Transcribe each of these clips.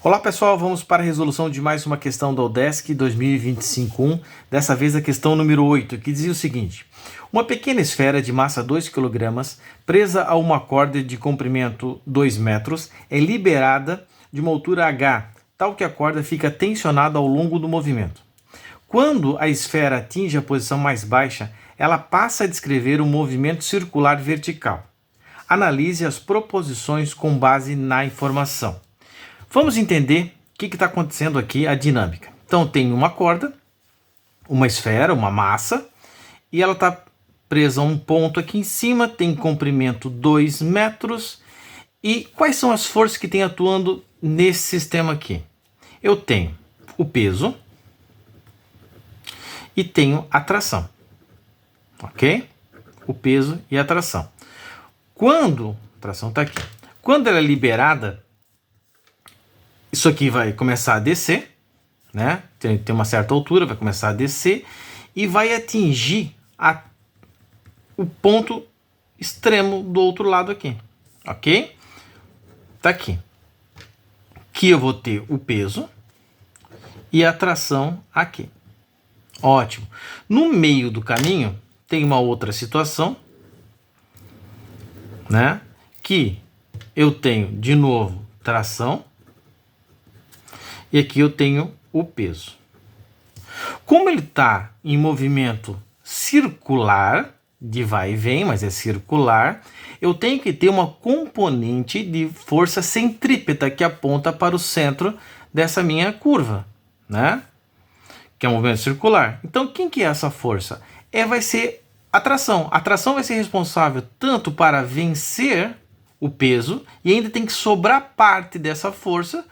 Olá pessoal, vamos para a resolução de mais uma questão da UDESC 2025, dessa vez a questão número 8, que dizia o seguinte: uma pequena esfera de massa 2 kg, presa a uma corda de comprimento 2 metros, é liberada de uma altura h, tal que a corda fica tensionada ao longo do movimento. Quando a esfera atinge a posição mais baixa, ela passa a descrever um movimento circular vertical. Analise as proposições com base na informação. Vamos entender o que está acontecendo aqui, a dinâmica. Então, tem uma corda, uma esfera, uma massa, e ela está presa a um ponto aqui em cima, tem comprimento 2 metros. E quais são as forças que tem atuando nesse sistema aqui? Eu tenho o peso e tenho a tração, ok? O peso e a tração. Quando a tração está aqui, quando ela é liberada, isso aqui vai começar a descer, né? Tem uma certa altura, vai começar a descer e vai atingir o ponto extremo do outro lado aqui, ok? Tá aqui. Aqui eu vou ter o peso e a tração aqui. Ótimo. No meio do caminho tem uma outra situação, né? Que eu tenho de novo tração. E aqui eu tenho o peso. Como ele está em movimento circular, de vai e vem, mas é circular, eu tenho que ter uma componente de força centrípeta que aponta para o centro dessa minha curva, né? Que é um movimento circular. Então, quem que é essa força? Vai ser a tração. A tração vai ser responsável tanto para vencer o peso e ainda tem que sobrar parte dessa força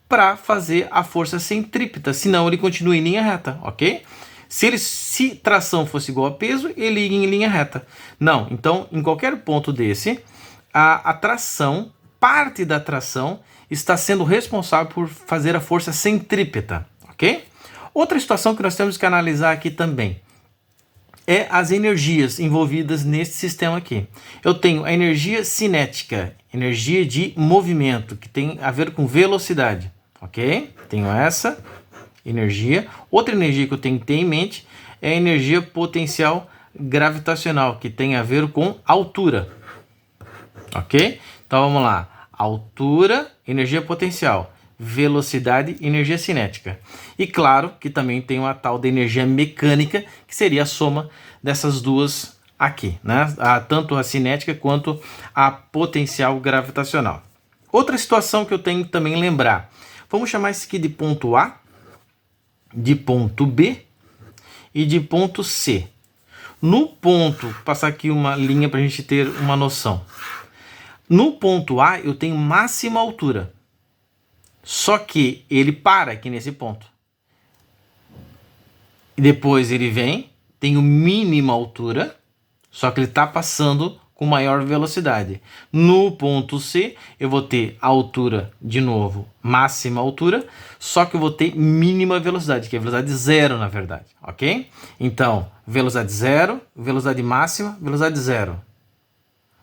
para fazer a força centrípeta, senão ele continua em linha reta, ok? Se tração fosse igual a peso, ele ia em linha reta. Não, então em qualquer ponto desse, a tração, parte da tração, está sendo responsável por fazer a força centrípeta, ok? Outra situação que nós temos que analisar aqui também é as energias envolvidas nesse sistema aqui. Eu tenho a energia cinética, energia de movimento, que tem a ver com velocidade. Ok? Tenho essa energia. Outra energia que eu tenho que ter em mente é a energia potencial gravitacional, que tem a ver com altura. Ok? Então vamos lá. Altura, energia potencial. Velocidade, energia cinética. E claro que também tem uma tal de energia mecânica, que seria a soma dessas duas aqui, né? Tanto a cinética quanto a potencial gravitacional. Outra situação que eu tenho que também lembrar. Vamos chamar isso aqui de ponto A, de ponto B e de ponto C. No ponto, passar aqui uma linha para a gente ter uma noção. No ponto A eu tenho máxima altura, só que ele para aqui nesse ponto. E depois ele vem, tenho mínima altura, só que ele está passando com maior velocidade. No ponto C, eu vou ter altura, de novo, máxima altura, só que eu vou ter mínima velocidade, que é velocidade zero, na verdade, ok? Então, velocidade zero, velocidade máxima, velocidade zero.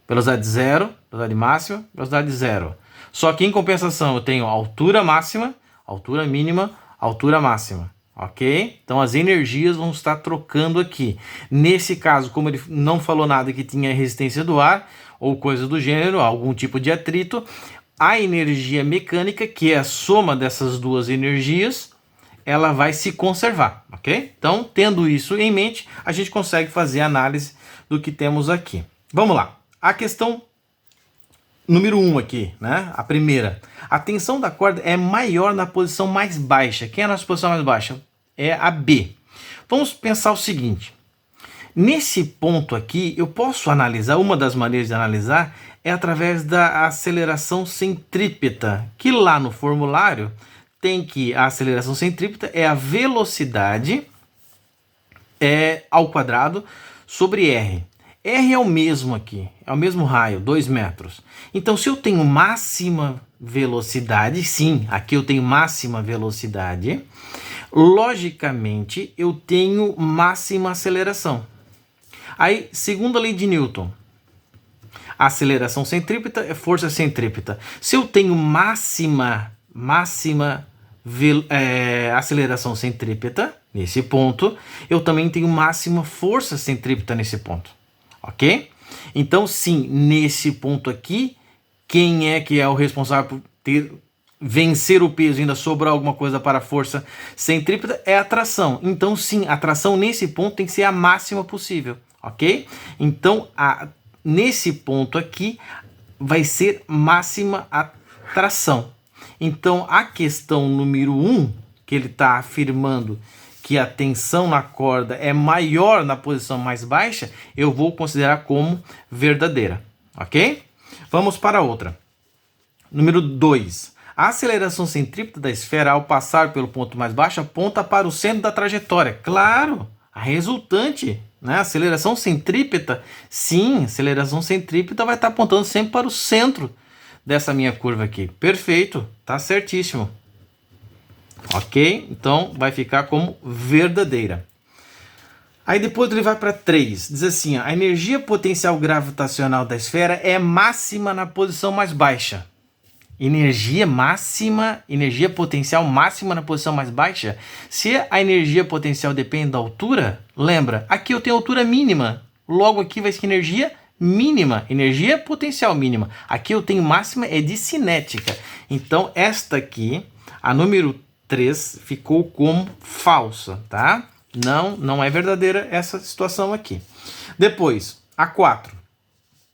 Velocidade zero, velocidade máxima, velocidade zero. Só que, em compensação, eu tenho altura máxima, altura mínima, altura máxima. Ok? Então as energias vão estar trocando aqui. Nesse caso, como ele não falou nada que tinha resistência do ar, ou coisa do gênero, algum tipo de atrito, a energia mecânica, que é a soma dessas duas energias, ela vai se conservar, ok? Então, tendo isso em mente, a gente consegue fazer a análise do que temos aqui. Vamos lá. A questão número 1 aqui, né? A primeira. A tensão da corda é maior na posição mais baixa. Quem é a nossa posição mais baixa? É a B. Vamos pensar o seguinte. Nesse ponto aqui, eu posso analisar, uma das maneiras de analisar é através da aceleração centrípeta, que lá no formulário tem que a aceleração centrípeta é a velocidade ao quadrado sobre R. R é o mesmo aqui, é o mesmo raio, 2 metros. Então, se eu tenho máxima velocidade, sim, aqui eu tenho máxima velocidade, logicamente eu tenho máxima aceleração. Aí, segundo a lei de Newton, a aceleração centrípeta é força centrípeta. Se eu tenho máxima máxima aceleração centrípeta nesse ponto, eu também tenho máxima força centrípeta nesse ponto, ok? Então, sim, nesse ponto aqui, quem é que é o responsável por vencer o peso e ainda sobrar alguma coisa para a força centrípeta? É a tração. Então, sim, a tração nesse ponto tem que ser a máxima possível, ok? Então, nesse ponto aqui, vai ser máxima a tração. Então, a questão número 1, que ele está afirmando que a tensão na corda é maior na posição mais baixa, eu vou considerar como verdadeira, ok? Vamos para a outra. Número 2. A aceleração centrípeta da esfera, ao passar pelo ponto mais baixo, aponta para o centro da trajetória. Claro, a resultante, né? Aceleração centrípeta, sim, aceleração centrípeta vai estar apontando sempre para o centro dessa minha curva aqui. Perfeito, tá certíssimo. Ok? Então vai ficar como verdadeira. Aí depois ele vai para 3. Diz assim, a energia potencial gravitacional da esfera é máxima na posição mais baixa. Energia potencial máxima na posição mais baixa? Se a energia potencial depende da altura, lembra, aqui eu tenho altura mínima. Logo aqui vai ser energia mínima, energia potencial mínima. Aqui eu tenho máxima, é de cinética. Então, esta aqui, a número 3, ficou como falsa, tá? Não é verdadeira essa situação aqui. Depois, a 4.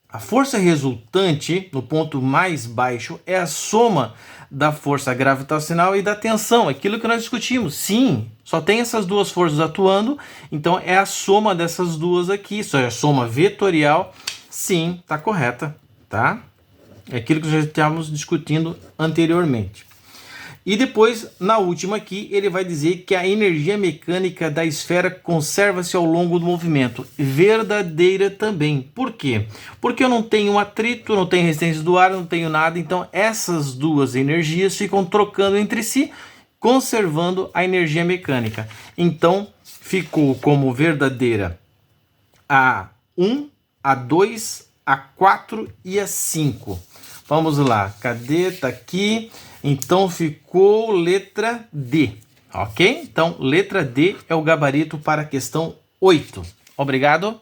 A força resultante no ponto mais baixo é a soma da força gravitacional e da tensão, aquilo que nós discutimos. Sim, só tem essas duas forças atuando, então é a soma dessas duas aqui, isso é a soma vetorial. Sim, está correta, tá? É aquilo que já estávamos discutindo anteriormente. E depois, na última aqui, ele vai dizer que a energia mecânica da esfera conserva-se ao longo do movimento. Verdadeira também. Por quê? Porque eu não tenho atrito, não tenho resistência do ar, não tenho nada. Então, essas duas energias ficam trocando entre si, conservando a energia mecânica. Então, ficou como verdadeira a 1, a 2, a 4 e a 5. Vamos lá. Cadê? Tá aqui. Então ficou letra D, ok? Então letra D é o gabarito para a questão 8. Obrigado.